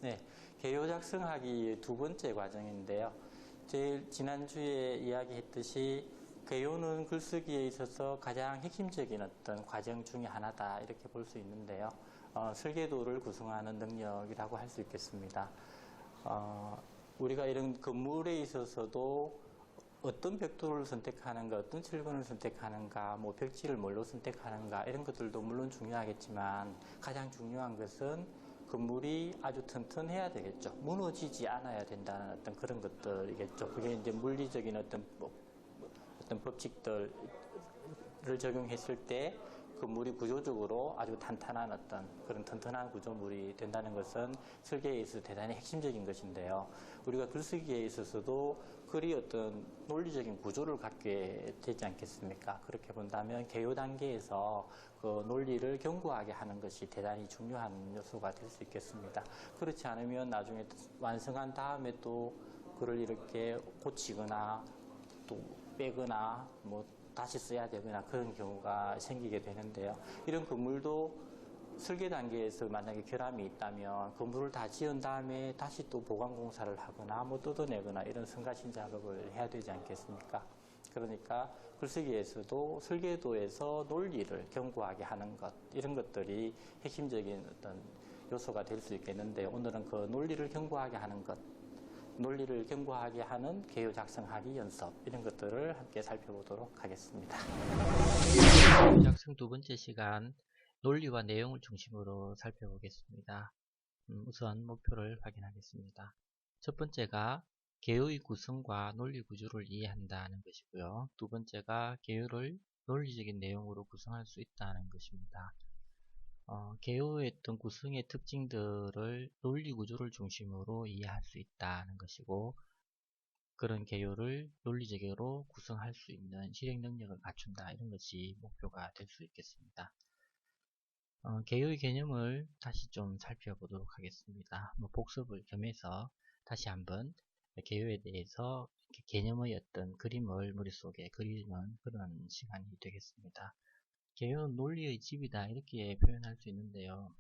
네, 개요 작성하기 두 번째 과정인데요. 제일 지난주에 이야기했듯이 개요는 글쓰기에 있어서 가장 핵심적인 어떤 과정 중에 하나다 이렇게 볼 수 있는데요. 설계도를 구성하는 능력이라고 할 수 있겠습니다. 우리가 이런 건물에 있어서도 어떤 벽돌을 선택하는가, 어떤 철근을 선택하는가, 뭐 벽지를 뭘로 선택하는가 이런 것들도 물론 중요하겠지만 가장 중요한 것은 건물이 아주 튼튼해야 되겠죠. 무너지지 않아야 된다는 어떤 그런 것들이겠죠. 그게 이제 물리적인 어떤 법칙들을 적용했을 때 건물이 구조적으로 아주 탄탄한 어떤 그런 튼튼한 구조물이 된다는 것은 설계에 있어서 대단히 핵심적인 것인데요. 우리가 글쓰기에 있어서도 글이 어떤 논리적인 구조를 갖게 되지 않겠습니까? 그렇게 본다면 개요 단계에서 그 논리를 견고하게 하는 것이 대단히 중요한 요소가 될 수 있겠습니다. 그렇지 않으면 나중에 완성한 다음에 또 글을 이렇게 고치거나 또 빼거나 뭐 다시 써야 되거나 그런 경우가 생기게 되는데요. 이런 건물도 설계 단계에서 만약에 결함이 있다면 건물을 다 지은 다음에 다시 또 보강 공사를 하거나 뭐 뜯어내거나 이런 성가신 작업을 해야 되지 않겠습니까? 그러니까 글쓰기에서도 설계도에서 논리를 견고하게 하는 것 이런 것들이 핵심적인 어떤 요소가 될 수 있겠는데 오늘은 그 논리를 견고하게 하는 것 논리를 견고하게 하는 개요 작성하기 연습 이런 것들을 함께 살펴보도록 하겠습니다. 개요 작성 두 번째 시간 논리와 내용을 중심으로 살펴보겠습니다. 우선 목표를 확인하겠습니다. 첫 번째가 개요의 구성과 논리 구조를 이해한다는 것이고요. 두 번째가 개요를 논리적인 내용으로 구성할 수 있다는 것입니다. 개요의 어떤 구성의 특징들을 논리 구조를 중심으로 이해할 수 있다는 것이고 그런 개요를 논리적으로 구성할 수 있는 실행 능력을 갖춘다 이런 것이 목표가 될 수 있겠습니다. 개요의 개념을 다시 좀 살펴보도록 하겠습니다. 복습을 겸해서 다시 한번 개요에 대해서 개념의 어떤 그림을 머릿속에 그리는 그런 시간이 되겠습니다. 개요는 논리의 집이다 이렇게 표현할 수 있는데요.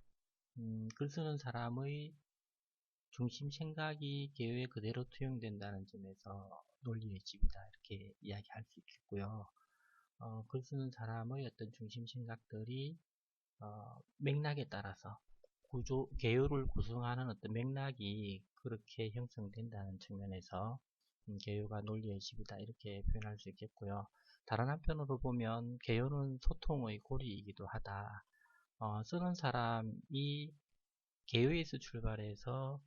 글 쓰는 사람의 중심 생각이 개요에 그대로 투영된다는 점에서 논리의 집이다 이렇게 이야기할 수 있겠고요. 글 쓰는 사람의 어떤 중심 생각들이 맥락에 따라서 개요를 구성하는 어떤 맥락이 그렇게 형성된다는 측면에서 개요가 논리의 집이다 이렇게 표현할 수 있겠고요. 다른 한편으로 보면 개요는 소통의 고리이기도 하다. 쓰는 사람이 개요에서 출발해서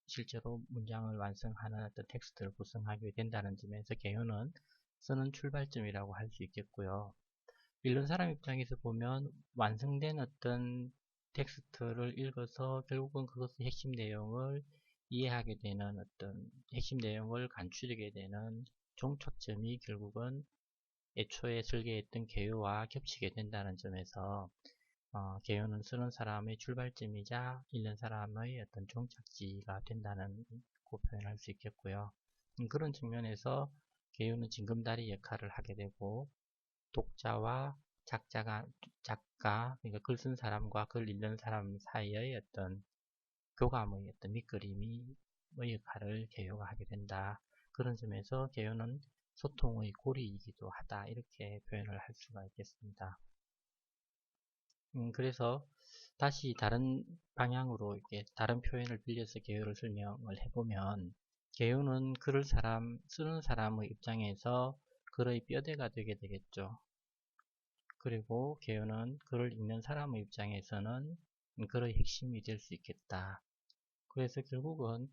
실제로 문장을 완성하는 어떤 텍스트를 구성하게 된다는 점에서 개요는 쓰는 출발점이라고 할 수 있겠고요. 읽는 사람 입장에서 보면 완성된 어떤 텍스트를 읽어서 결국은 그것의 핵심 내용을 이해하게 되는 어떤 핵심 내용을 간추리게 되는 종착점이 결국은 애초에 설계했던 개요와 겹치게 된다는 점에서 개요는 쓰는 사람의 출발점이자 읽는 사람의 어떤 종착지가 된다는 고 표현할 수 있겠고요. 그런 측면에서 개요는 징검다리 역할을 하게 되고 독자와 작가, 그러니까 글 쓴 사람과 글 읽는 사람 사이의 어떤 교감의 어떤 밑그림의 역할을 개요가 하게 된다. 그런 점에서 개요는 소통의 고리이기도 하다. 이렇게 표현을 할 수가 있겠습니다. 그래서 다시 다른 방향으로 이렇게 다른 표현을 빌려서 개요를 설명을 해보면 개요는 글을 쓰는 사람의 입장에서 글의 뼈대가 되게 되겠죠. 그리고 개요는 글을 읽는 사람의 입장에서는 글의 핵심이 될 수 있겠다. 그래서 결국은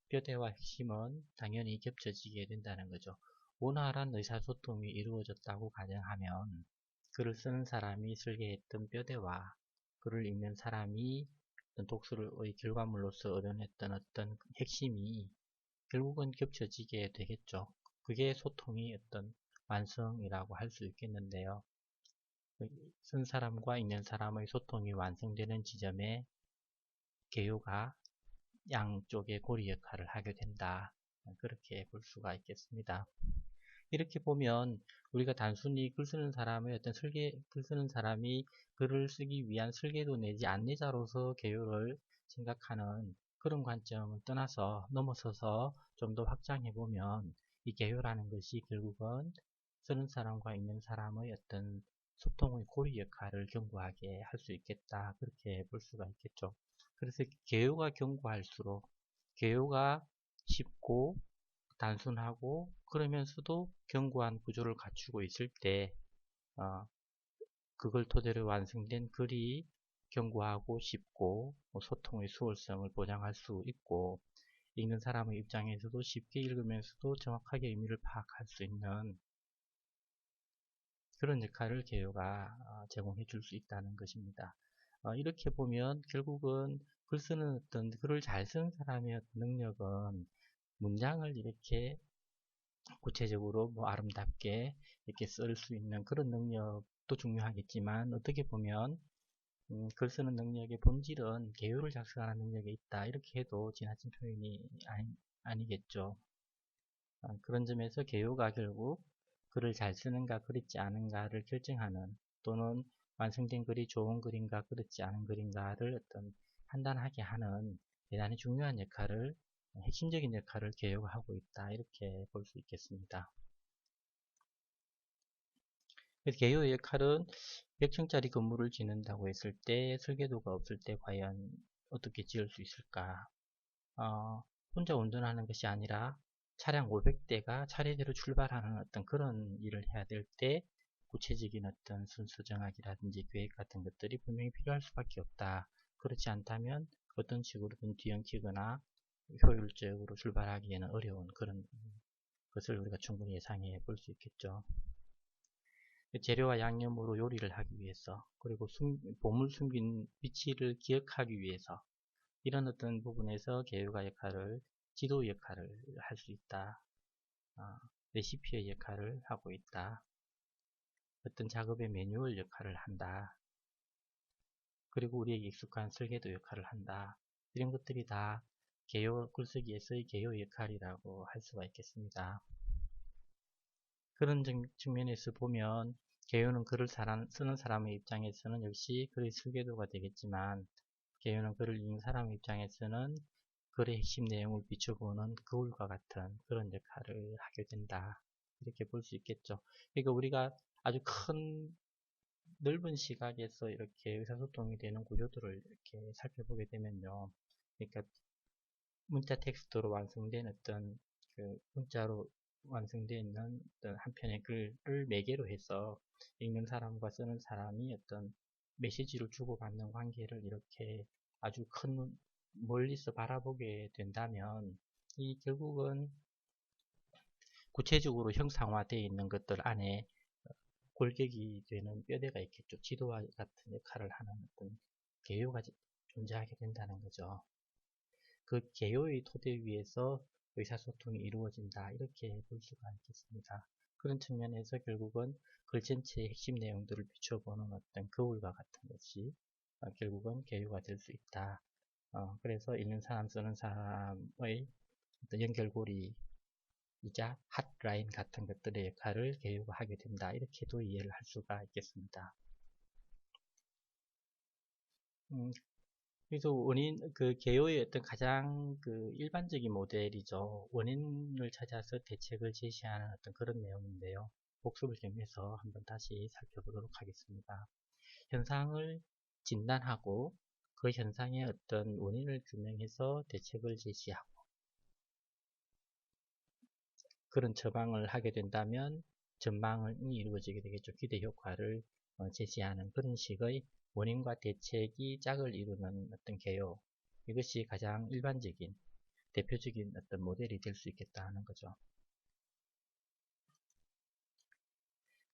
뼈대와 핵심은 당연히 겹쳐지게 된다는 거죠. 원활한 의사소통이 이루어졌다고 가정하면 글을 쓰는 사람이 설계했던 뼈대와 글을 읽는 사람이 어떤 독서의 결과물로서 얻어냈던 어떤 핵심이 결국은 겹쳐지게 되겠죠. 그게 소통의 어떤 완성이라고 할 수 있겠는데요. 쓴 사람과 읽는 사람의 소통이 완성되는 지점에 개요가 양쪽의 고리 역할을 하게 된다. 그렇게 볼 수가 있겠습니다. 이렇게 보면 우리가 단순히 글 쓰는 사람의 어떤 글 쓰는 사람이 글을 쓰기 위한 설계도 내지 안내자로서 개요를 생각하는 그런 관점을 떠나서 넘어서서 좀 더 확장해 보면 이 개요라는 것이 결국은 쓰는 사람과 읽는 사람의 어떤 소통의 고리 역할을 견고하게 할 수 있겠다. 그렇게 볼 수가 있겠죠. 그래서 개요가 견고할수록 개요가 쉽고 단순하고 그러면서도 견고한 구조를 갖추고 있을 때 그걸 토대로 완성된 글이 견고하고 쉽고 소통의 수월성을 보장할 수 있고 읽는 사람의 입장에서도 쉽게 읽으면서도 정확하게 의미를 파악할 수 있는 그런 역할을 개요가 제공해 줄 수 있다는 것입니다. 이렇게 보면 결국은 글 쓰는 어떤 글을 잘 쓰는 사람의 어떤 능력은 문장을 이렇게 구체적으로 뭐 아름답게 이렇게 쓸 수 있는 그런 능력도 중요하겠지만 어떻게 보면 글 쓰는 능력의 본질은 개요를 작성하는 능력에 있다 이렇게 해도 지나친 표현이 아니겠죠. 그런 점에서 개요가 결국 글을 잘 쓰는가 그렇지 않은가를 결정하는 또는 완성된 글이 좋은 글인가 그렇지 않은 글인가를 어떤 판단하게 하는 대단히 중요한 역할을 핵심적인 역할을 개요가 하고 있다 이렇게 볼 수 있겠습니다. 그래서 개요의 역할은 100층짜리 건물을 짓는다고 했을 때 설계도가 없을 때 과연 어떻게 지을 수 있을까? 혼자 운전하는 것이 아니라 차량 500대가 차례대로 출발하는 어떤 그런 일을 해야 될 때 구체적인 어떤 순서 정학이라든지 계획 같은 것들이 분명히 필요할 수밖에 없다. 그렇지 않다면 어떤 식으로든 뒤엉키거나 효율적으로 출발하기에는 어려운 그런 것을 우리가 충분히 예상해 볼 수 있겠죠. 재료와 양념으로 요리를 하기 위해서 그리고 보물 숨긴 위치를 기억하기 위해서 이런 어떤 부분에서 개요가 역할을 지도 역할을 할 수 있다. 레시피의 역할을 하고 있다. 어떤 작업의 매뉴얼 역할을 한다. 그리고 우리에게 익숙한 설계도 역할을 한다. 이런 것들이 다 개요 글쓰기에서의 개요 역할이라고 할 수가 있겠습니다. 그런 측면에서 보면 개요는 글을 쓰는 사람의 입장에서는 역시 글의 설계도가 되겠지만 개요는 글을 읽는 사람의 입장에서는 글의 핵심 내용을 비춰보는 거울과 같은 그런 역할을 하게 된다. 이렇게 볼 수 있겠죠. 그러니까 우리가 아주 큰 넓은 시각에서 이렇게 의사소통이 되는 구조들을 이렇게 살펴보게 되면요. 그러니까 문자 텍스트로 완성된 어떤 그 문자로 완성되어 있는 어떤 한 편의 글을 매개로 해서 읽는 사람과 쓰는 사람이 어떤 메시지를 주고받는 관계를 이렇게 아주 큰 멀리서 바라보게 된다면 이 결국은 구체적으로 형상화되어 있는 것들 안에 골격이 되는 뼈대가 있겠죠. 지도와 같은 역할을 하는 어떤 개요가 존재하게 된다는 거죠. 그 개요의 토대 위에서 의사소통이 이루어진다. 이렇게 볼 수가 있겠습니다. 그런 측면에서 결국은 글 전체의 핵심 내용들을 비춰보는 어떤 거울과 같은 것이 결국은 개요가 될 수 있다. 그래서 읽는 사람 쓰는 사람의 어떤 연결고리 이자 핫라인 같은 것들의 역할을 개요가 하게 된다. 이렇게도 이해를 할 수가 있겠습니다. 그래서 그 개요의 어떤 가장 그 일반적인 모델이죠. 원인을 찾아서 대책을 제시하는 어떤 그런 내용인데요. 복습을 좀 해서 한번 다시 살펴보도록 하겠습니다. 현상을 진단하고 그 현상의 어떤 원인을 규명해서 대책을 제시하고 그런 처방을 하게 된다면 전망이 이루어지게 되겠죠. 기대 효과를 제시하는 그런 식의 원인과 대책이 짝을 이루는 어떤 개요. 이것이 가장 일반적인 대표적인 어떤 모델이 될 수 있겠다 하는 거죠.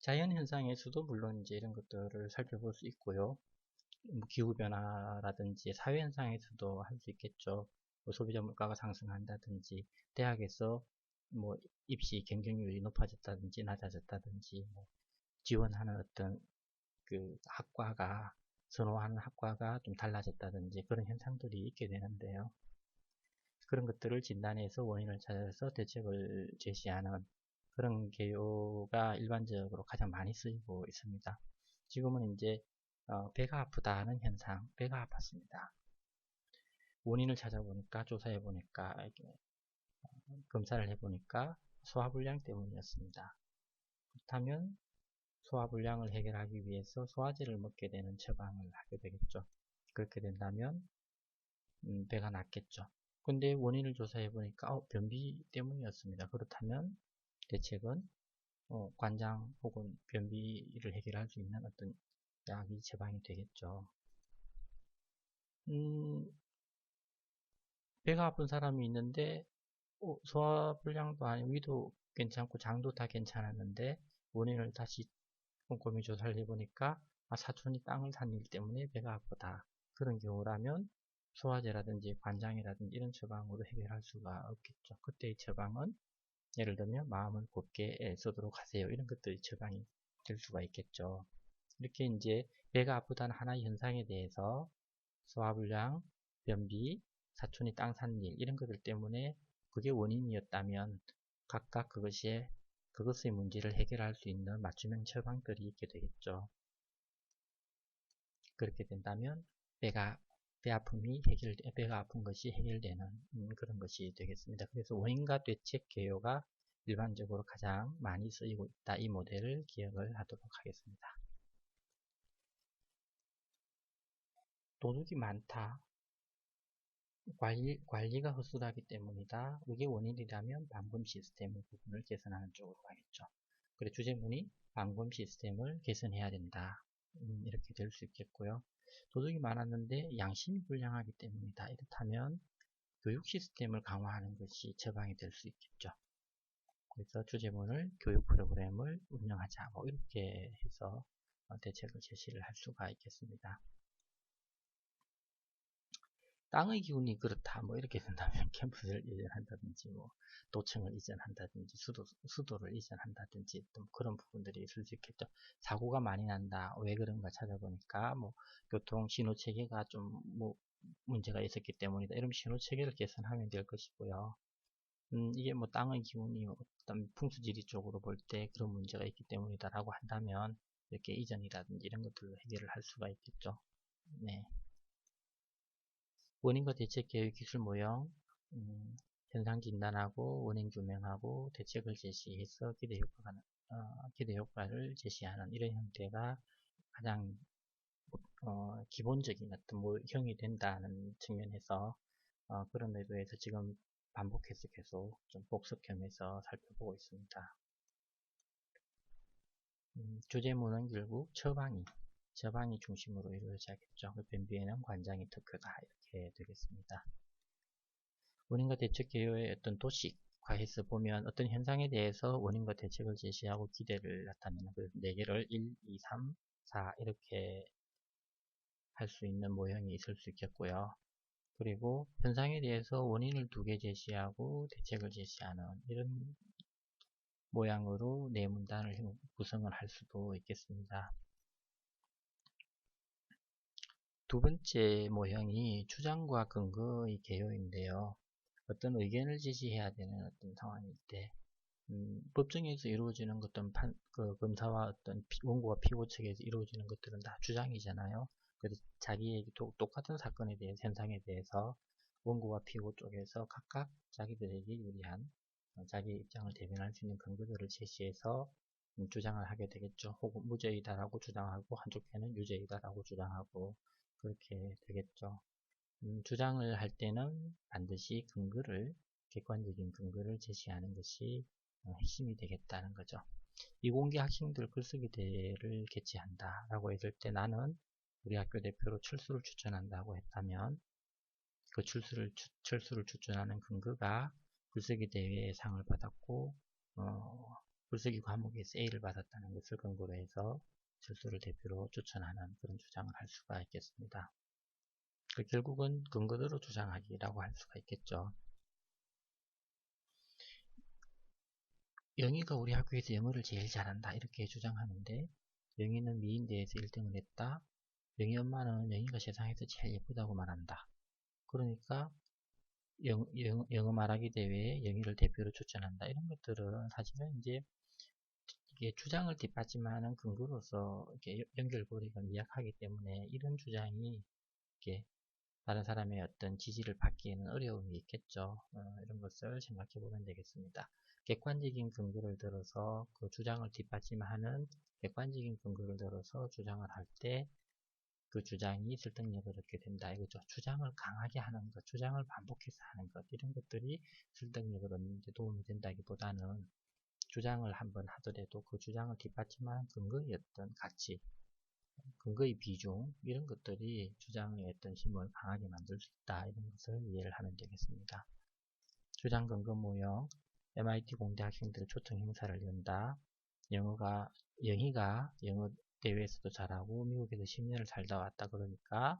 자연현상에서도 물론 이제 이런 것들을 살펴볼 수 있고요. 기후변화라든지 사회현상에서도 할 수 있겠죠. 뭐 소비자 물가가 상승한다든지, 대학에서 뭐 입시 경쟁률이 높아졌다든지, 낮아졌다든지, 뭐 지원하는 어떤 그 학과가, 선호하는 학과가 좀 달라졌다든지 그런 현상들이 있게 되는데요. 그런 것들을 진단해서 원인을 찾아서 대책을 제시하는 그런 개요가 일반적으로 가장 많이 쓰이고 있습니다. 지금은 이제 배가 아프다는 현상, 배가 아팠습니다. 원인을 찾아보니까, 조사해보니까, 검사를 해보니까 소화불량 때문이었습니다. 그렇다면 소화불량을 해결하기 위해서 소화제를 먹게 되는 처방을 하게 되겠죠. 그렇게 된다면 배가 낫겠죠. 근데 원인을 조사해 보니까 변비 때문이었습니다. 그렇다면 대책은 관장 혹은 변비를 해결할 수 있는 어떤 약이 처방이 되겠죠. 배가 아픈 사람이 있는데 소화불량도 아니고 위도 괜찮고 장도 다 괜찮았는데 원인을 다시 꼼꼼히 조사를 해보니까 사촌이 땅을 산 일 때문에 배가 아프다. 그런 경우라면 소화제라든지 관장이라든지 이런 처방으로 해결할 수가 없겠죠. 그때의 처방은 예를 들면 마음을 곱게 쓰도록 하세요. 이런 것들이 처방이 될 수가 있겠죠. 이렇게 이제 배가 아프다는 하나의 현상에 대해서 소화불량, 변비, 사촌이 땅 산 일 이런 것들 때문에 그게 원인이었다면 각각 그것의 문제를 해결할 수 있는 맞춤형 처방들이 있게 되겠죠. 그렇게 된다면 배가 아픈 것이 해결되는 그런 것이 되겠습니다. 그래서 원인과 대책 개요가 일반적으로 가장 많이 쓰이고 있다. 이 모델을 기억을 하도록 하겠습니다. 도둑이 많다. 관리가 허술하기 때문이다. 이게 원인이라면 방범 시스템의 부분을 개선하는 쪽으로 가겠죠. 그래 주제문이 방범 시스템을 개선해야 된다. 이렇게 될 수 있겠고요. 도둑이 많았는데 양심이 불량하기 때문이다. 이렇다면 교육 시스템을 강화하는 것이 처방이 될 수 있겠죠. 그래서 주제문을 교육 프로그램을 운영하자. 뭐 이렇게 해서 대책을 제시를 할 수가 있겠습니다. 땅의 기운이 그렇다. 뭐 이렇게 된다면 캠프를 이전한다든지 뭐 도청을 이전한다든지 수도를 이전한다든지 또 그런 부분들이 있을 수 있겠죠. 사고가 많이 난다. 왜 그런가 찾아보니까 뭐 교통 신호 체계가 좀 뭐 문제가 있었기 때문이다. 이런 신호 체계를 개선하면 될 것이고요. 이게 뭐 땅의 기운이 어떤 풍수지리 쪽으로 볼 때 그런 문제가 있기 때문이다라고 한다면 이렇게 이전이라든지 이런 것들로 해결을 할 수가 있겠죠. 네. 원인과 대책 계획 기술 모형, 현상 진단하고 원인 규명하고 대책을 제시해서 기대 효과를 제시하는 이런 형태가 가장 기본적인 어떤 모형이 된다는 측면에서 그런 의도에서 지금 반복해서 계속 좀 복습형에서 살펴보고 있습니다. 주제문은 결국 처방이 중심으로 이루어져야겠죠. 변비에는 관장이 특효다 이렇게 되겠습니다. 원인과 대책 개요의 어떤 도식화해서 보면 어떤 현상에 대해서 원인과 대책을 제시하고 기대를 나타내는 그 4개를 1, 2, 3, 4 이렇게 할 수 있는 모형이 있을 수 있겠고요. 그리고 현상에 대해서 원인을 2개 제시하고 대책을 제시하는 이런 모양으로 네 문단을 구성을 할 수도 있겠습니다. 두 번째 모형이 주장과 근거의 개요인데요. 어떤 의견을 제시해야 되는 어떤 상황일 때 법정에서 이루어지는 어떤 검사와 어떤 원고와 피고 측에서 이루어지는 것들은 다 주장이잖아요. 그래서 자기에게 똑같은 사건에 대해서 현상에 대해서 원고와 피고 쪽에서 각각 자기들에게 유리한 자기 입장을 대변할 수 있는 근거들을 제시해서 주장을 하게 되겠죠. 혹은 무죄이다라고 주장하고 한쪽에는 유죄이다라고 주장하고 그렇게 되겠죠. 주장을 할 때는 반드시 객관적인 근거를 제시하는 것이 핵심이 되겠다는 거죠. 이공계 학생들 글쓰기 대회를 개최한다 라고 했을 때 나는 우리 학교 대표로 철수를 추천한다고 했다면 그 철수를 추천하는 근거가 글쓰기 대회에 상을 받았고 글쓰기 과목에서 A를 받았다는 것을 근거로 해서 철수를 대표로 추천하는 그런 주장을 할 수가 있겠습니다. 결국은 근거대로 주장하기라고 할 수가 있겠죠. 영희가 우리 학교에서 영어를 제일 잘한다 이렇게 주장하는데 영희는 미인대에서 1등을 했다. 영희 엄마는 영희가 세상에서 제일 예쁘다고 말한다. 그러니까 영어 말하기 대회에 영희를 대표로 추천한다. 이런 것들은 사실은 이제 이게 주장을 뒷받침하는 근거로서 이렇게 연결고리가 미약하기 때문에 이런 주장이 이렇게 다른 사람의 어떤 지지를 받기에는 어려움이 있겠죠. 이런 것을 생각해 보면 되겠습니다. 객관적인 근거를 들어서 그 주장을 뒷받침하는 객관적인 근거를 들어서 주장을 할 때 그 주장이 설득력을 얻게 된다 이거죠. 주장을 강하게 하는 것, 주장을 반복해서 하는 것, 이런 것들이 설득력을 얻는 데 도움이 된다기보다는 주장을 한번 하더라도 그 주장을 뒷받침하는 근거의 어떤 가치, 근거의 비중, 이런 것들이 주장의 어떤 힘을 강하게 만들 수 있다, 이런 것을 이해를 하면 되겠습니다. 주장 근거 모형, MIT 공대 학생들의 초청 행사를 연다. 영희가 영어 대회에서도 잘하고 미국에서 10년을 살다 왔다 그러니까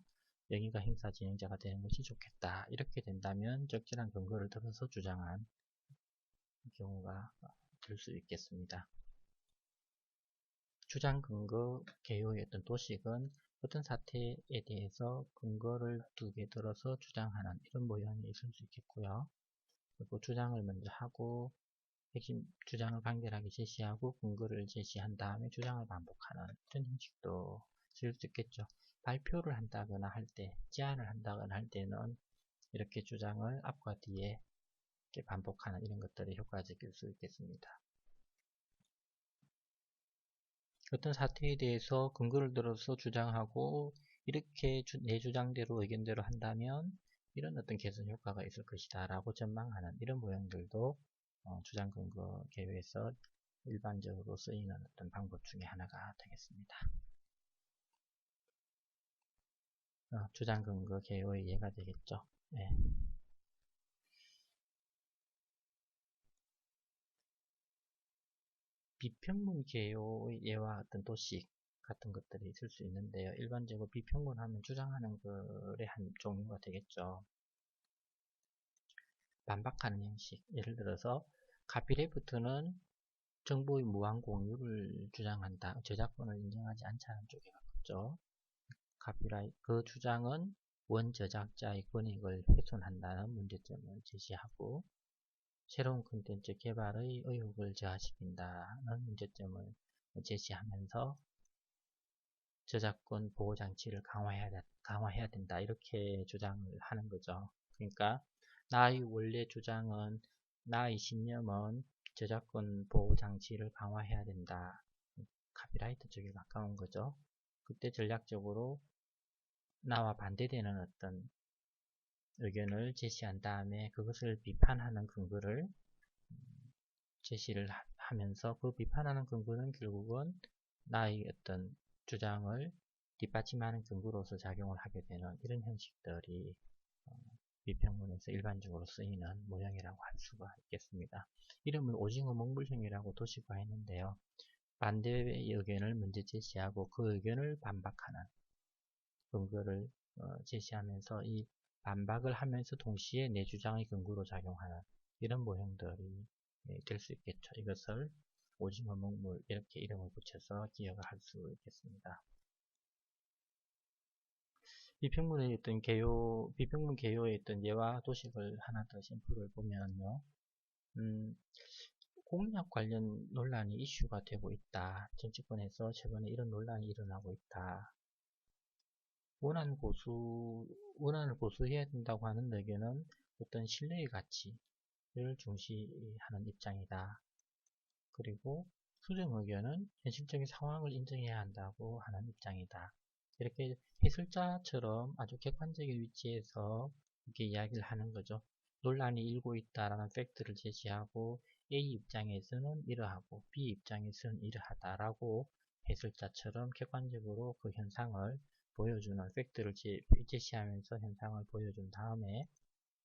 영희가 행사 진행자가 되는 것이 좋겠다. 이렇게 된다면 적절한 근거를 들어서 주장한 경우가 될 수 있겠습니다. 주장 근거 개요의 어떤 도식은 어떤 사태에 대해서 근거를 두 개 들어서 주장하는 이런 모형이 있을 수 있겠고요. 그리고 주장을 먼저 하고 핵심 주장을 간결하게 제시하고 근거를 제시한 다음에 주장을 반복하는 이런 형식도 쓸 수 있겠죠. 발표를 한다거나 할 때, 제안을 한다거나 할 때는 이렇게 주장을 앞과 뒤에 이렇게 반복하는 이런 것들이 효과적일 수 있겠습니다. 어떤 사태에 대해서 근거를 들어서 주장하고 이렇게 내 주장대로 의견대로 한다면 이런 어떤 개선 효과가 있을 것이다 라고 전망하는 이런 모형들도 주장 근거 개요에서 일반적으로 쓰이는 어떤 방법 중에 하나가 되겠습니다. 주장 근거 개요의 예가 되겠죠. 네. 비평문 개요의 예와 어떤 도식 같은 것들이 있을 수 있는데요. 일반적으로 비평문 하면 주장하는 글의 한 종류가 되겠죠. 반박하는 형식. 예를 들어서 카피레프트는 정보의 무한 공유를 주장한다. 저작권을 인정하지 않자는 쪽에 가깝죠. 그 주장은 원저작자의 권익을 훼손한다는 문제점을 제시하고 새로운 콘텐츠 개발의 의욕을 저하시킨다는 문제점을 제시하면서 저작권 보호 장치를 강화해야 된다. 이렇게 주장을 하는 거죠. 그러니까 나의 원래 주장은, 나의 신념은 저작권 보호 장치를 강화해야 된다. 카피라이트 쪽에 가까운 거죠. 그때 전략적으로 나와 반대되는 어떤 의견을 제시한 다음에 그것을 비판하는 근거를 제시를 하면서 그 비판하는 근거는 결국은 나의 어떤 주장을 뒷받침하는 근거로서 작용을 하게 되는 이런 형식들이 비평문에서 일반적으로 쓰이는 모형이라고 할 수가 있겠습니다. 이름을 오징어 먹물형이라고 도식화했는데요. 반대의 의견을 먼저 제시하고 그 의견을 반박하는 근거를 제시하면서 이 반박을 하면서 동시에 내 주장의 근거로 작용하는 이런 모형들이 될 수 있겠죠. 이것을 오징어 먹물 이렇게 이름을 붙여서 기억을 할 수 있겠습니다. 비평문의 어떤 비평문 개요의 어떤 예와 도식을 하나 더 샘플을 보면요. 공약 관련 논란이 이슈가 되고 있다. 정치권에서 최근에 이런 논란이 일어나고 있다. 원안을 고수해야 된다고 하는 의견은 어떤 신뢰의 가치를 중시하는 입장이다. 그리고 수정 의견은 현실적인 상황을 인정해야 한다고 하는 입장이다. 이렇게 해설자처럼 아주 객관적인 위치에서 이렇게 이야기를 하는 거죠. 논란이 일고 있다라는 팩트를 제시하고 A 입장에서는 이러하고 B 입장에서는 이러하다라고 해설자처럼 객관적으로 그 현상을 보여주는 팩트를 제시하면서 현상을 보여준 다음에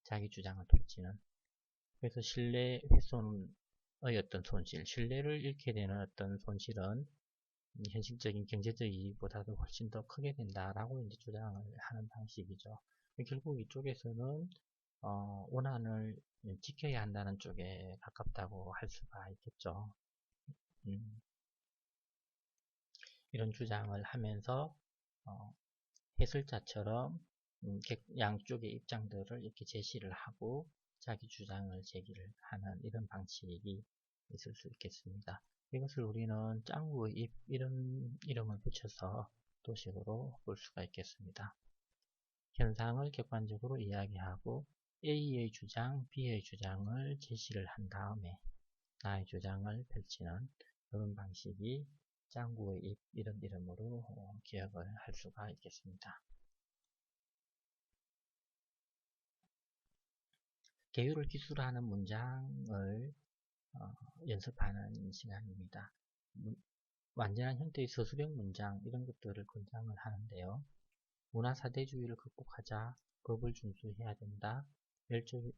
자기 주장을 펼치는, 그래서 신뢰 훼손의 어떤 손실, 신뢰를 잃게 되는 어떤 손실은 현실적인 경제적 이익보다도 훨씬 더 크게 된다라고 이제 주장을 하는 방식이죠. 결국 이쪽에서는 원한을 지켜야 한다는 쪽에 가깝다고 할 수가 있겠죠. 이런 주장을 하면서 해설자처럼 양쪽의 입장들을 이렇게 제시를 하고 자기 주장을 제기를 하는 이런 방식이 있을 수 있겠습니다. 이것을 우리는 짱구의 입 이런 이름을 붙여서 도식으로 볼 수가 있겠습니다. 현상을 객관적으로 이야기하고 A의 주장, B의 주장을 제시를 한 다음에 나의 주장을 펼치는 그런 방식이 짱구의 입 이런 이름으로 기억을 할 수가 있겠습니다. 개요를 기술하는 문장을 연습하는 시간입니다. 완전한 형태의 서술형 문장 이런 것들을 권장을 하는데요. 문화사대주의를 극복하자, 법을 준수해야 된다,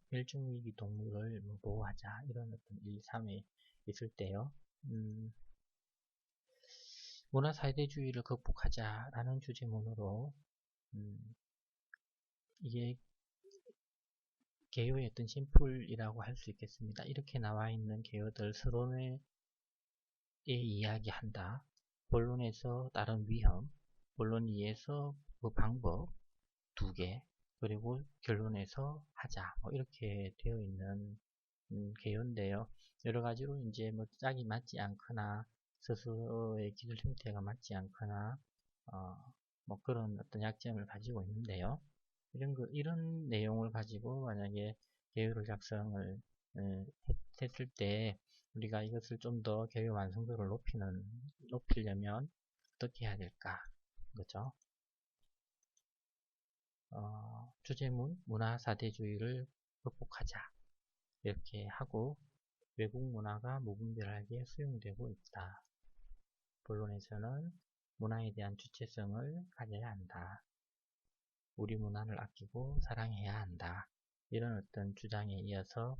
멸종위기 동물을 보호하자 이런 어떤 1, 3회 있을 때요. 문화사대주의를 극복하자라는 주제문으로 이게 개요의 어떤 심플이라고 할 수 있겠습니다. 이렇게 나와 있는 개요들 서론에 이야기한다. 본론에서 다른 위험, 본론 2에서 그 방법 2개, 그리고 결론에서 하자. 이렇게 되어 있는 개요인데요. 여러 가지로 이제 뭐 짝이 맞지 않거나 스스로의 기술 형태가 맞지 않거나 뭐 그런 어떤 약점을 가지고 있는데요. 이런 내용을 가지고 만약에 개요를 작성을 했을 때 우리가 이것을 좀 더 개요 완성도를 높이려면 어떻게 해야 될까? 그죠? 주제문, 문화사대주의를 극복하자. 이렇게 하고, 외국 문화가 무분별하게 수용되고 있다. 본론에서는 문화에 대한 주체성을 가져야 한다. 우리 문화를 아끼고 사랑해야 한다. 이런 어떤 주장에 이어서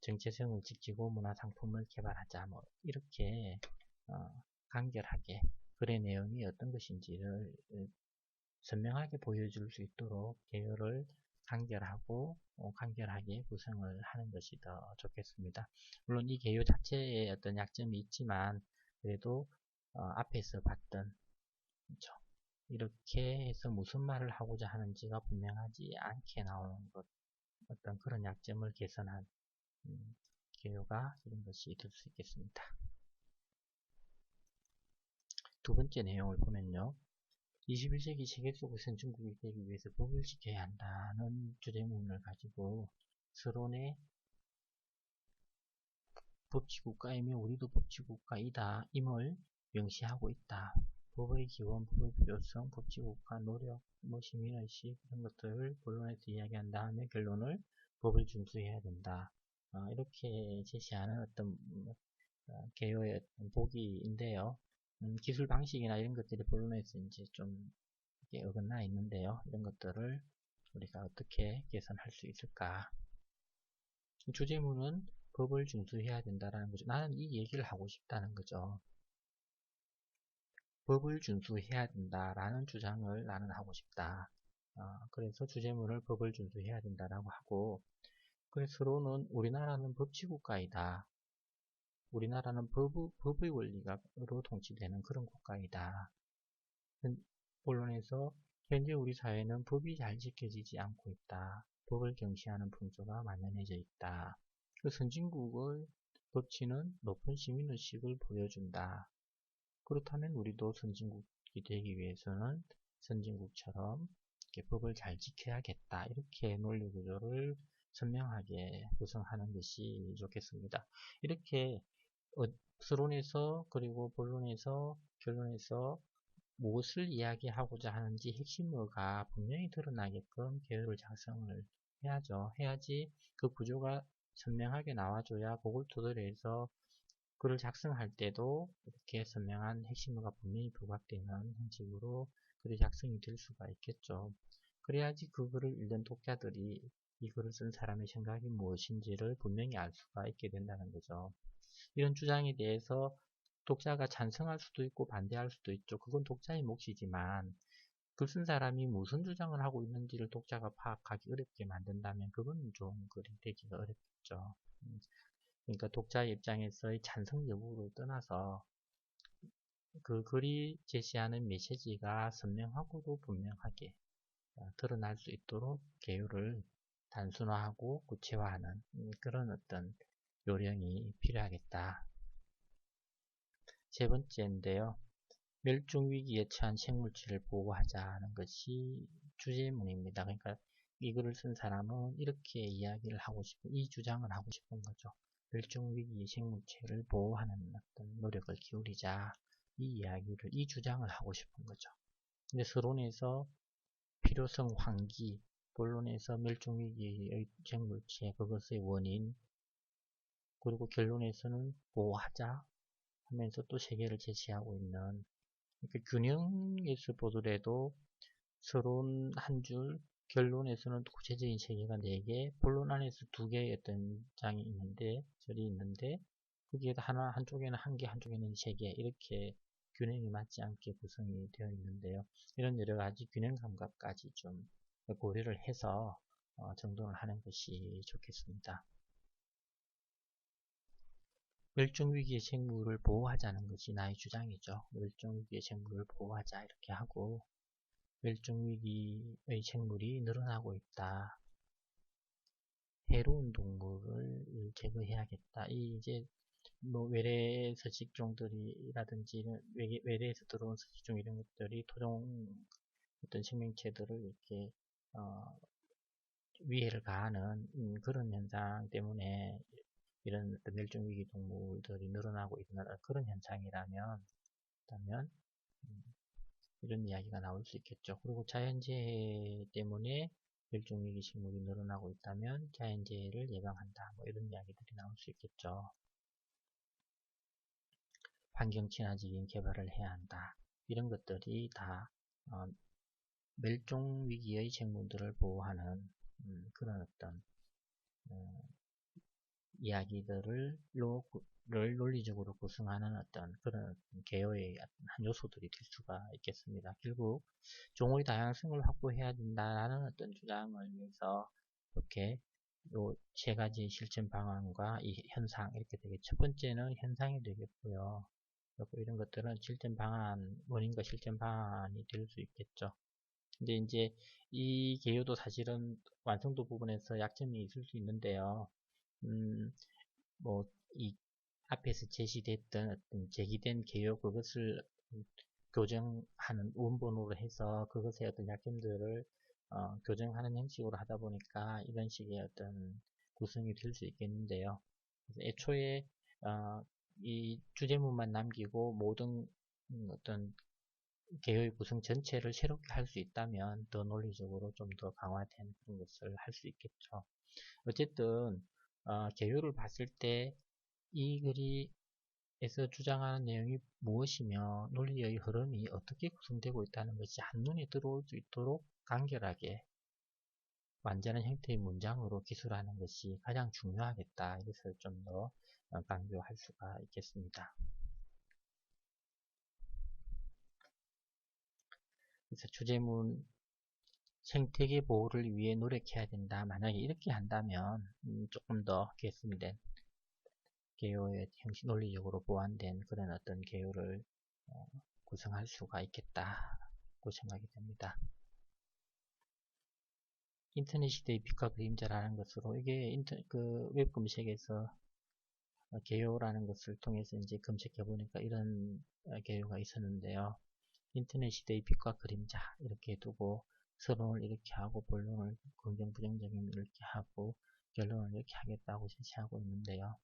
정체성을 지키고 문화상품을 개발하자. 뭐 이렇게 간결하게 글의 내용이 어떤 것인지를 선명하게 보여줄 수 있도록 개요를 간결하고 간결하게 구성을 하는 것이 더 좋겠습니다. 물론 이 개요 자체에 어떤 약점이 있지만 그래도 앞에서 봤던 그렇죠? 이렇게 해서 무슨 말을 하고자 하는지가 분명하지 않게 나오는 것 어떤 그런 약점을 개선한 개요가 이런 것이 될 수 있겠습니다. 두 번째 내용을 보면요. 21세기 세계 속의 선진국이 되기 위해서 법을 지켜야 한다는 주제문을 가지고 서론에 법치국가이며 우리도 법치국가이다 임을 명시하고 있다. 법의 기원, 법의 필요성, 법치국가 노력, 시민의식 이런 것들을 본론에서 이야기한 다음에 결론을 법을 준수해야 된다. 이렇게 제시하는 어떤 개요의 어떤 보기인데요. 기술 방식이나 이런 것들이 본론에서 이제 좀 어긋나 있는데요. 이런 것들을 우리가 어떻게 개선할 수 있을까? 주제문은 법을 준수해야 된다라는 거죠. 나는 이 얘기를 하고 싶다는 거죠. 법을 준수해야 된다라는 주장을 나는 하고 싶다. 그래서 주제문을 법을 준수해야 된다라고 하고, 그래서 서로는 우리나라는 법치국가이다. 우리나라는 법의 원리가로 통치되는 그런 국가이다. 본론에서 현재 우리 사회는 법이 잘 지켜지지 않고 있다. 법을 경시하는 풍조가 만연해져 있다. 그 선진국의 법치는 높은 시민의식을 보여준다. 그렇다면 우리도 선진국이 되기 위해서는 선진국처럼 이렇게 법을 잘 지켜야겠다. 이렇게 논리 구조를 선명하게 구성하는 것이 좋겠습니다. 이렇게 서론에서 그리고 본론에서 결론에서 무엇을 이야기하고자 하는지 핵심어가 분명히 드러나게끔 개요를 작성을 해야죠. 해야지 그 구조가 선명하게 나와줘야 그걸 토대로 해서 글을 작성할 때도 이렇게 선명한 핵심어가 분명히 부각되는 형식으로 글이 작성이 될 수가 있겠죠. 그래야지 그 글을 읽는 독자들이 이 글을 쓴 사람의 생각이 무엇인지를 분명히 알 수가 있게 된다는 거죠. 이런 주장에 대해서 독자가 찬성할 수도 있고 반대할 수도 있죠. 그건 독자의 몫이지만 글 쓴 사람이 무슨 주장을 하고 있는지를 독자가 파악하기 어렵게 만든다면 그건 좀 글이 되기가 어렵겠죠. 그러니까 독자의 입장에서의 찬성 여부를 떠나서 그 글이 제시하는 메시지가 선명하고도 분명하게 드러날 수 있도록 개요를 단순화하고 구체화하는 그런 어떤 요령이 필요하겠다. 세 번째인데요. 멸종위기에 처한 생물체를 보호하자는 것이 주제문입니다. 그러니까 이 글을 쓴 사람은 이렇게 이야기를 하고 싶은, 이 주장을 하고 싶은 거죠. 멸종위기 생물체를 보호하는 어떤 노력을 기울이자, 이 이야기를, 이 주장을 하고 싶은 거죠. 근데 서론에서 필요성 환기, 본론에서 멸종위기의 생물체, 그것의 원인, 그리고 결론에서는 보호하자 하면서 또 세계를 제시하고 있는, 그러니까 균형에서 보더라도 서론 한 줄, 결론에서는 구체적인 세계가 4개, 본론 안에서 2개의 어떤 장이 있는데, 절이 있는데, 거기에 한쪽에는 1개, 한쪽에는 3개, 이렇게 균형이 맞지 않게 구성이 되어 있는데요. 이런 여러 가지 균형 감각까지 좀 고려를 해서 정돈을 하는 것이 좋겠습니다. 멸종위기의 생물을 보호하자는 것이 나의 주장이죠. 멸종위기의 생물을 보호하자 이렇게 하고, 멸종위기의 생물이 늘어나고 있다. 해로운 동물을 제거해야겠다. 이 이제 뭐 외래 서식종들이라든지 외래에서 들어온 서식종 이런 것들이 토종 어떤 생명체들을 이렇게 위해를 가하는 그런 현상 때문에 이런 어떤 멸종위기 동물들이 늘어나고 있는 그런 현상이라면 이런 이야기가 나올 수 있겠죠. 그리고 자연재해 때문에 멸종위기 식물이 늘어나고 있다면 자연재해를 예방한다. 뭐 이런 이야기들이 나올 수 있겠죠. 환경친화적인 개발을 해야 한다. 이런 것들이 다 멸종위기의 생물들을 보호하는 그런 어떤 이야기들을 논리적으로 구성하는 어떤 그런 개요의 한 요소들이 될 수가 있겠습니다. 결국 종의 다양성을 확보해야 된다는 어떤 주장을 위해서 이렇게 요 세 가지 실천 방안과 이 현상 이렇게 되겠죠. 첫 번째는 현상이 되겠고요. 그리고 이런 것들은 실천 방안, 원인과 실천 방안이 될 수 있겠죠. 근데 이제 이 개요도 사실은 완성도 부분에서 약점이 있을 수 있는데요. 뭐, 이 앞에서 제시됐던 어떤 제기된 개요 그것을 교정하는 원본으로 해서 그것의 어떤 약점들을 교정하는 형식으로 하다 보니까 이런 식의 어떤 구성이 될 수 있겠는데요. 그래서 애초에 이 주제문만 남기고 모든 어떤 개요의 구성 전체를 새롭게 할 수 있다면 더 논리적으로 좀 더 강화된 그런 것을 할 수 있겠죠. 어쨌든 개요를 봤을 때 이 글에서 주장하는 내용이 무엇이며 논리의 흐름이 어떻게 구성되고 있다는 것이 한눈에 들어올 수 있도록 간결하게 완전한 형태의 문장으로 기술하는 것이 가장 중요하겠다. 이것을 좀 더 강조할 수가 있겠습니다. 그래서 주제문 생태계 보호를 위해 노력해야 된다. 만약에 이렇게 한다면 조금 더 개선된 개요의 형식 논리적으로 보완된 그런 어떤 개요를 구성할 수가 있겠다고 생각이 됩니다. 인터넷 시대의 빛과 그림자라는 것으로 이게 웹 검색에서 개요라는 것을 통해서 이제 검색해 보니까 이런 개요가 있었는데요. 인터넷 시대의 빛과 그림자 이렇게 두고 서론을 이렇게 하고 본론을 긍정 부정적인 이렇게 하고 결론을 이렇게 하겠다고 제시하고 있는데요.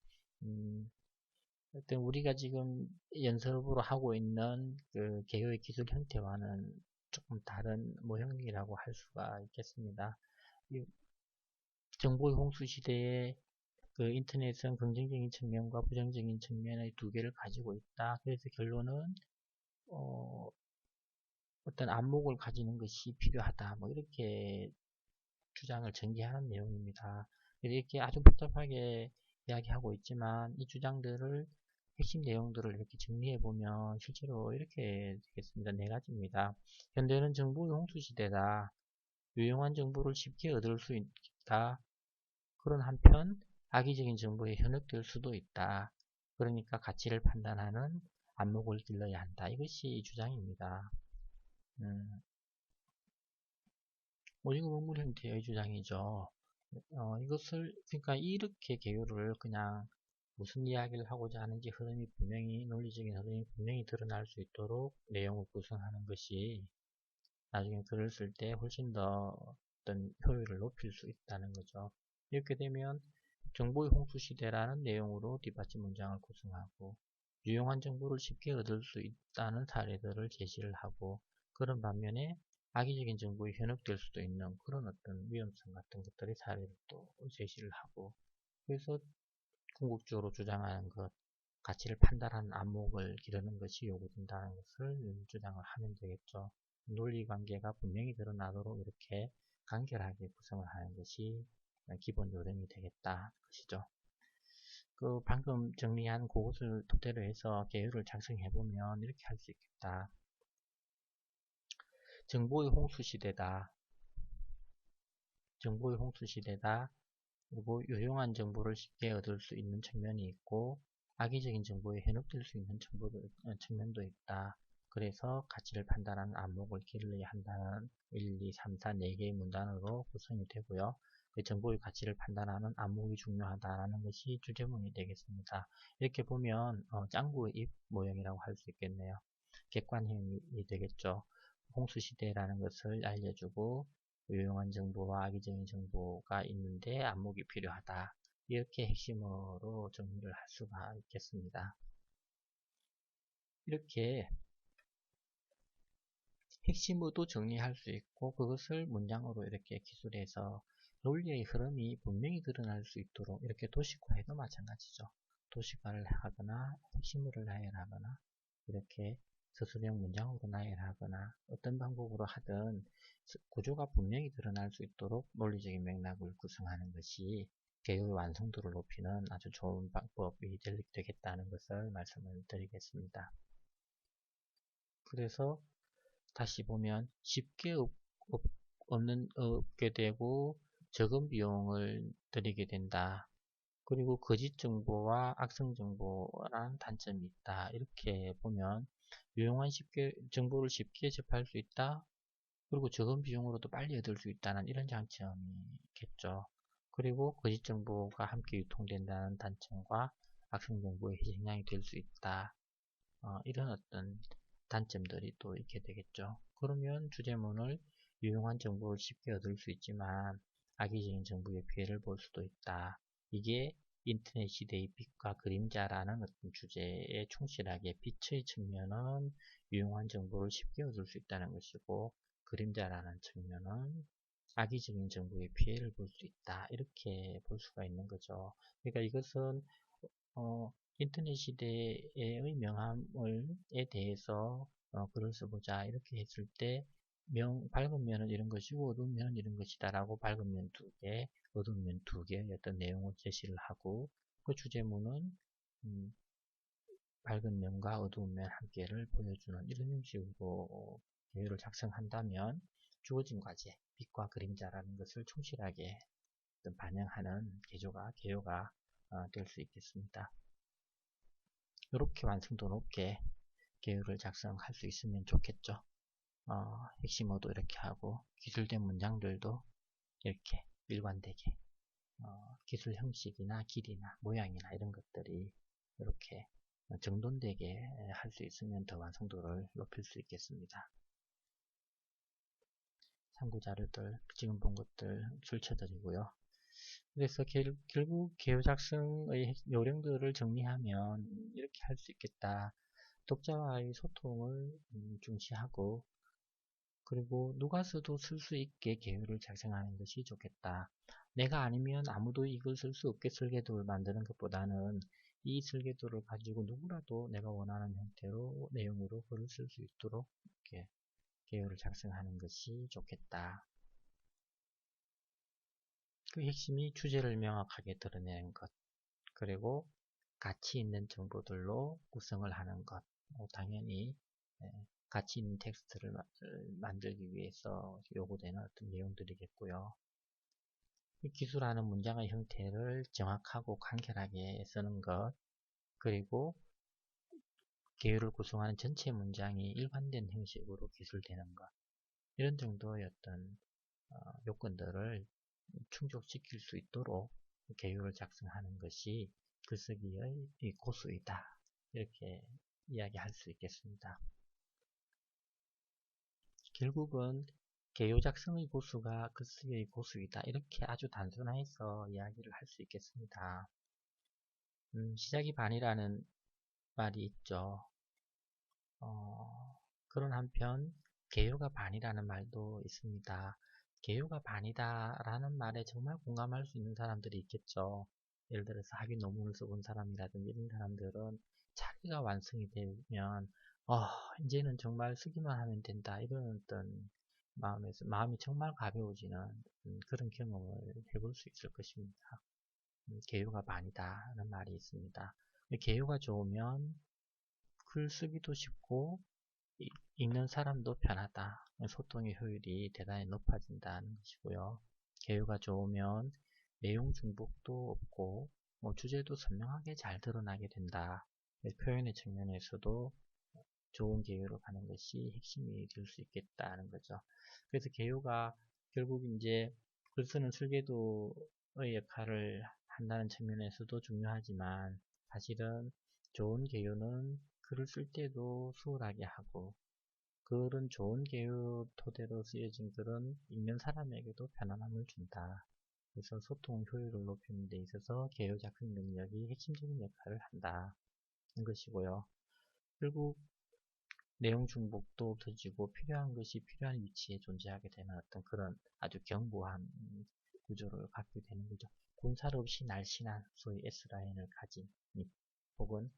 어떤 우리가 지금 연습으로 하고 있는 그 개요의 기술 형태와는 조금 다른 모형이라고 할 수가 있겠습니다. 정보의 홍수 시대에 그 인터넷은 긍정적인 측면과 부정적인 측면의 두 개를 가지고 있다. 그래서 결론은 어떤 안목을 가지는 것이 필요하다. 뭐 이렇게 주장을 전개하는 내용입니다. 이렇게 아주 복잡하게 이야기하고 있지만 이 주장들을 핵심 내용들을 이렇게 정리해 보면 실제로 이렇게 되겠습니다. 4가지입니다. 현대는 정보의 홍수 시대다. 유용한 정보를 쉽게 얻을 수 있다. 그런 한편 악의적인 정보에 현혹될 수도 있다. 그러니까 가치를 판단하는 안목을 길러야 한다. 이것이 주장입니다. 오징어 먹물 형태의 주장이죠. 이것을 그러니까 이렇게 개요를 그냥 무슨 이야기를 하고자 하는지 흐름이 분명히 논리적인 흐름이 분명히 드러날 수 있도록 내용을 구성하는 것이 나중에 글을 쓸 때 훨씬 더 어떤 효율을 높일 수 있다는 거죠. 이렇게 되면 정보의 홍수시대라는 내용으로 뒷받침 문장을 구성하고 유용한 정보를 쉽게 얻을 수 있다는 사례들을 제시를 하고 그런 반면에 악의적인 정보에 현혹될 수도 있는 그런 어떤 위험성 같은 것들의 사례를 또 제시를 하고 그래서 궁극적으로 주장하는 것 가치를 판단하는 안목을 기르는 것이 요구된다는 것을 주장을 하면 되겠죠. 논리관계가 분명히 드러나도록 이렇게 간결하게 구성을 하는 것이 기본 요령이 되겠다 것이죠. 그 방금 정리한 그것을 토대로 해서 계율을 작성해보면 이렇게 할 수 있겠다. 정보의 홍수시대다. 정보의 홍수시대다. 그리고 유용한 정보를 쉽게 얻을 수 있는 측면이 있고 악의적인 정보에 현혹될 수 있는 측면도 있다. 그래서 가치를 판단하는 안목을 기르어야 한다는 1, 2, 3, 4, 4개의 문단으로 구성이 되고요. 정보의 가치를 판단하는 안목이 중요하다는 것이 주제문이 되겠습니다. 이렇게 보면 짱구의 입 모형이라고 할 수 있겠네요. 객관형이 되겠죠. 홍수시대라는 것을 알려주고 유용한 정보와 악의적인 정보가 있는데 안목이 필요하다. 이렇게 핵심어로 정리를 할 수가 있겠습니다. 이렇게 핵심어도 정리할 수 있고 그것을 문장으로 이렇게 기술해서 논리의 흐름이 분명히 드러날 수 있도록 이렇게 도식화해도 마찬가지죠. 도식화를 하거나 핵심어를 나열하거나 이렇게 서술형 문장으로 나열하거나 어떤 방법으로 하든 구조가 분명히 드러날 수 있도록 논리적인 맥락을 구성하는 것이 개요의 완성도를 높이는 아주 좋은 방법이 되겠다는 것을 말씀을 드리겠습니다. 그래서 다시 보면 쉽게 얻게 되고 적은 비용을 들이게 된다. 그리고 거짓 정보와 악성 정보라는 단점이 있다. 이렇게 보면 유용한 정보를 쉽게 접할 수 있다. 그리고 적은 비용으로도 빨리 얻을 수 있다는 이런 장점이 있겠죠. 그리고 거짓 정보가 함께 유통된다는 단점과 악성 정보의 희생양이 될 수 있다. 이런 어떤 단점들이 또 있게 되겠죠. 그러면 주제문을 유용한 정보를 쉽게 얻을 수 있지만 악의적인 정보의 피해를 볼 수도 있다. 이게 인터넷 시대의 빛과 그림자라는 어떤 주제에 충실하게 빛의 측면은 유용한 정보를 쉽게 얻을 수 있다는 것이고 그림자라는 측면은 악의적인 정보의 피해를 볼 수 있다. 이렇게 볼 수가 있는 거죠. 그러니까 이것은 인터넷 시대의 명함에 대해서 글을 써보자 이렇게 했을 때 밝은 면은 이런 것이고 어두운 면은 이런 것이다 라고 밝은 면 2개 어두운 면 2개의 어떤 내용을 제시를 하고 그 주제문은 밝은 면과 어두운 면 한 개를 보여주는 이런 형식으로 계율을 작성한다면 주어진 과제 빛과 그림자라는 것을 충실하게 반영하는 개요가 될 수 있겠습니다. 이렇게 완성도 높게 계율을 작성할 수 있으면 좋겠죠. 핵심어도 이렇게 하고 기술된 문장들도 이렇게 일관되게 기술 형식이나 길이나 모양이나 이런 것들이 이렇게 정돈되게 할 수 있으면 더 완성도를 높일 수 있겠습니다. 참고 자료들 지금 본 것들 출처드리고요. 그래서 결국 개요 작성의 요령들을 정리하면 이렇게 할 수 있겠다. 독자와의 소통을 중시하고 그리고 누가 써도 쓸 수 있게 계율을 작성하는 것이 좋겠다. 내가 아니면 아무도 이걸 쓸 수 없게 설계도를 만드는 것보다는 이 설계도를 가지고 누구라도 내가 원하는 형태로 내용으로 글을 쓸 수 있도록 이렇게 계율을 작성하는 것이 좋겠다. 그 핵심이 주제를 명확하게 드러내는 것 그리고 가치 있는 정보들로 구성을 하는 것 당연히 가치 있는 텍스트를 만들기 위해서 요구되는 어떤 내용들이겠고요. 기술하는 문장의 형태를 정확하고 간결하게 쓰는 것 그리고 계율을 구성하는 전체 문장이 일관된 형식으로 기술되는 것 이런 정도의 어떤 요건들을 충족시킬 수 있도록 계율을 작성하는 것이 글쓰기의 고수이다. 이렇게 이야기할 수 있겠습니다. 결국은 개요 작성의 고수가 글쓰기의 고수이다. 이렇게 아주 단순해서 이야기를 할 수 있겠습니다. 시작이 반이라는 말이 있죠. 그런 한편 개요가 반이라는 말도 있습니다. 개요가 반이다 라는 말에 정말 공감할 수 있는 사람들이 있겠죠. 예를 들어서 학위 논문을 써본 사람이라든지 이런 사람들은 자기가 완성이 되면 이제는 정말 쓰기만 하면 된다 이런 어떤 마음이 정말 가벼워지는 그런 경험을 해볼 수 있을 것입니다. 개요가 반이다 라는 말이 있습니다. 개요가 좋으면 글 쓰기도 쉽고 읽는 사람도 편하다. 소통의 효율이 대단히 높아진다는 것이고요. 개요가 좋으면 내용 중복도 없고 주제도 선명하게 잘 드러나게 된다. 표현의 측면에서도 좋은 개요로 가는 것이 핵심이 될 수 있겠다는 거죠. 그래서 개요가 결국 이제 글 쓰는 설계도의 역할을 한다는 측면에서도 중요하지만 사실은 좋은 개요는 글을 쓸 때도 수월하게 하고 글은 좋은 개요 토대로 쓰여진 글은 읽는 사람에게도 편안함을 준다. 그래서 소통 효율을 높이는 데 있어서 개요 작성 능력이 핵심적인 역할을 한다. 는 것이고요. 결국 내용 중복도 없어지고 필요한 것이 필요한 위치에 존재하게 되는 어떤 그런 아주 견고한 구조를 갖게 되는 거죠. 군살 없이 날씬한 소위 S라인을 가진 혹은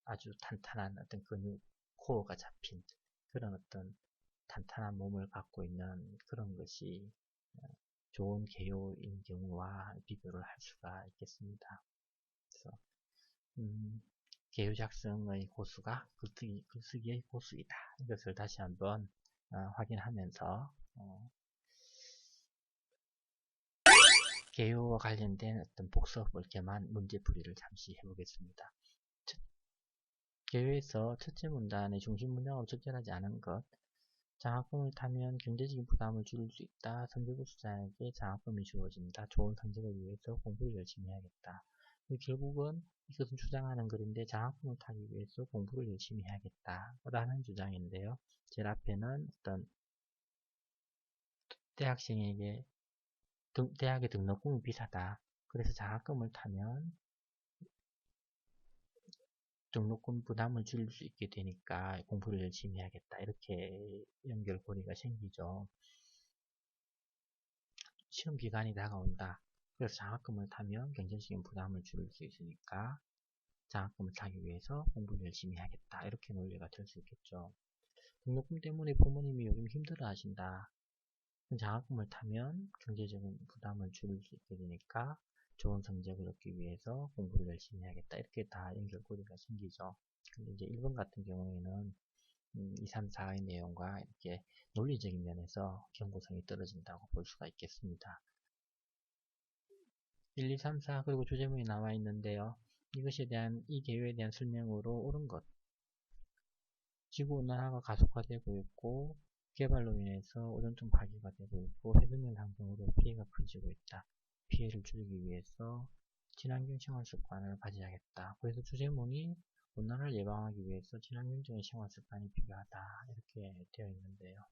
아주 탄탄한 어떤 근육 코어가 잡힌 그런 어떤 탄탄한 몸을 갖고 있는 그런 것이 좋은 개요인 경우와 비교를 할 수가 있겠습니다. 그래서 개요 작성의 고수가 글쓰기의 고수이다. 이것을 다시 한번 확인하면서 개요와 관련된 어떤 복습을 겸한 문제풀이를 잠시 해보겠습니다. 개요에서 첫째 문단의 중심 문장으로 적절하지 않은 것, 장학금을 타면 경제적인 부담을 줄일 수 있다. 성적을 수자에게 장학금이 주어진다. 좋은 성적을 위해서 공부를 열심히 해야겠다. 결국은 이것은 주장하는 글인데 장학금을 타기 위해서 공부를 열심히 해야겠다 라는 주장인데요. 제일 앞에는 어떤 대학생에게 대학의 등록금이 비싸다. 그래서 장학금을 타면 등록금 부담을 줄일 수 있게 되니까 공부를 열심히 해야겠다. 이렇게 연결고리가 생기죠. 시험 기간이 다가온다. 그래서 장학금을 타면 경제적인 부담을 줄일 수 있으니까 장학금을 타기 위해서 공부를 열심히 해야겠다. 이렇게 논리가 될 수 있겠죠. 등록금 때문에 부모님이 요즘 힘들어 하신다. 장학금을 타면 경제적인 부담을 줄일 수 있게 되니까 좋은 성적을 얻기 위해서 공부를 열심히 해야겠다. 이렇게 다 연결고리가 생기죠. 근데 이제 1번 같은 경우에는 2, 3, 4의 내용과 이렇게 논리적인 면에서 경고성이 떨어진다고 볼 수가 있겠습니다. 1, 2, 3, 4 그리고 주제문이 나와 있는데요. 이것에 대한 이 개요에 대한 설명으로 옳은 것. 지구온난화가 가속화되고 있고 개발로 인해서 오존층 파괴가 되고 있고 해수면 상승으로 피해가 커지고 있다. 피해를 줄이기 위해서 친환경 생활 습관을 가져야겠다. 그래서 주제문이 온난화를 예방하기 위해서 친환경적인 생활 습관이 필요하다. 이렇게 되어 있는데요.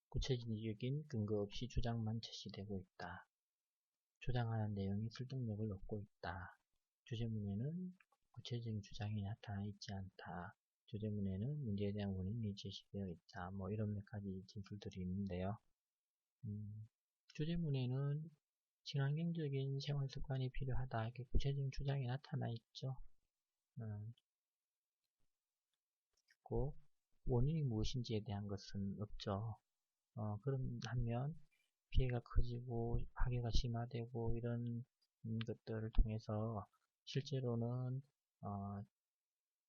구체적인 근거 없이 주장만 제시되고 있다. 주장하는 내용이 설득력을 얻고 있다. 주제문에는 구체적인 주장이 나타나 있지 않다. 주제문에는 문제에 대한 원인이 제시되어 있다. 이런 몇 가지 진술들이 있는데요. 주제문에는 친환경적인 생활 습관이 필요하다. 이렇게 구체적인 주장이 나타나 있죠. 있고 원인이 무엇인지에 대한 것은 없죠. 그런 반면 피해가 커지고 파괴가 심화되고 이런 것들을 통해서 실제로는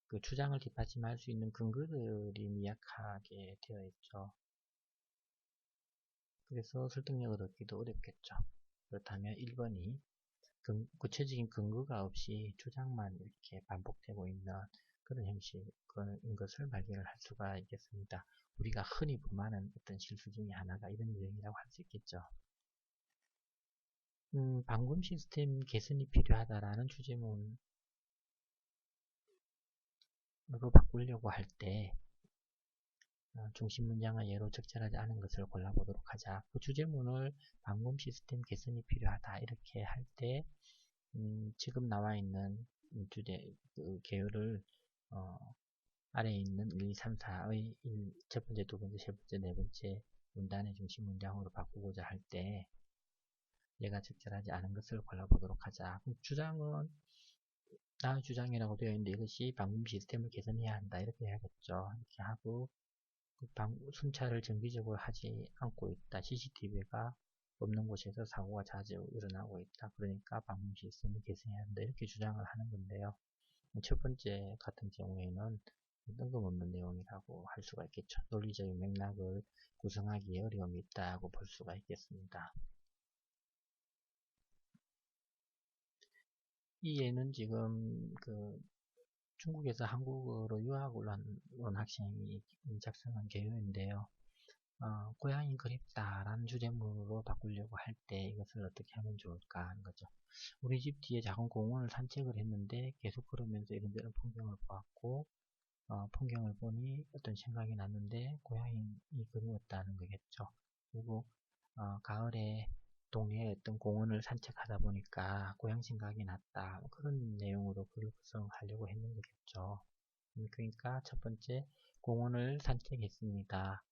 그 주장을 뒷받침할 수 있는 근거들이 미약하게 되어 있죠. 그래서 설득력을 얻기도 어렵겠죠. 그렇다면 1번이 구체적인 근거가 없이 주장만 이렇게 반복되고 있는 그런 형식인 것을 발견을 할 수가 있겠습니다. 우리가 흔히 범하는 어떤 실수 중에 하나가 이런 유형이라고 할 수 있겠죠. 방금 시스템 개선이 필요하다라는 주제문으로 바꾸려고 할 때 중심 문장의 예로 적절하지 않은 것을 골라보도록 하자. 그 주제문을 방금 시스템 개선이 필요하다 이렇게 할 때 지금 나와 있는 주제 그 개요를 아래에 있는 1, 2, 3, 4의 첫 번째, 두 번째, 세 번째, 네 번째 문단의 중심 문장으로 바꾸고자 할 때 얘가 적절하지 않은 것을 골라보도록 하자. 주장은 나의 주장이라고 되어 있는데 이것이 방금 시스템을 개선해야 한다 이렇게 해야겠죠. 이렇게 하고 순찰을 정기적으로 하지 않고 있다. CCTV가 없는 곳에서 사고가 자주 일어나고 있다. 그러니까 방문 시스템을 개선해야 한다. 이렇게 주장을 하는 건데요. 첫 번째 같은 경우에는 뜬금없는 내용이라고 할 수가 있겠죠. 논리적인 맥락을 구성하기에 어려움이 있다고 볼 수가 있겠습니다. 이 예는 지금 중국에서 한국으로 유학을 온 학생이 작성한 개요인데요. 고양이 그립다라는 주제문으로 바꾸려고 할 때 이것을 어떻게 하면 좋을까 하는 거죠. 우리 집 뒤에 작은 공원을 산책을 했는데 계속 걸으면서 이런저런 풍경을 보았고 풍경을 보니 어떤 생각이 났는데 고양이 그리웠다는 거겠죠. 그리고 가을에 동네에 어떤 공원을 산책하다 보니까 고향 생각이 났다. 그런 내용으로 글을 구성하려고 했는 거겠죠. 그러니까 첫 번째 공원을 산책했습니다.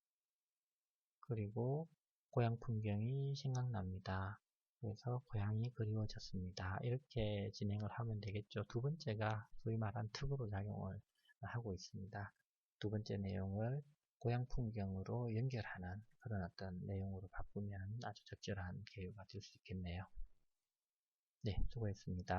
그리고 고향 풍경이 생각납니다. 그래서 고향이 그리워졌습니다. 이렇게 진행을 하면 되겠죠. 두 번째가 소위 말한 특으로 작용을 하고 있습니다. 두 번째 내용을 고향 풍경으로 연결하는 그런 어떤 내용으로 바꾸면 아주 적절한 개요가 될 수 있겠네요. 네, 수고했습니다.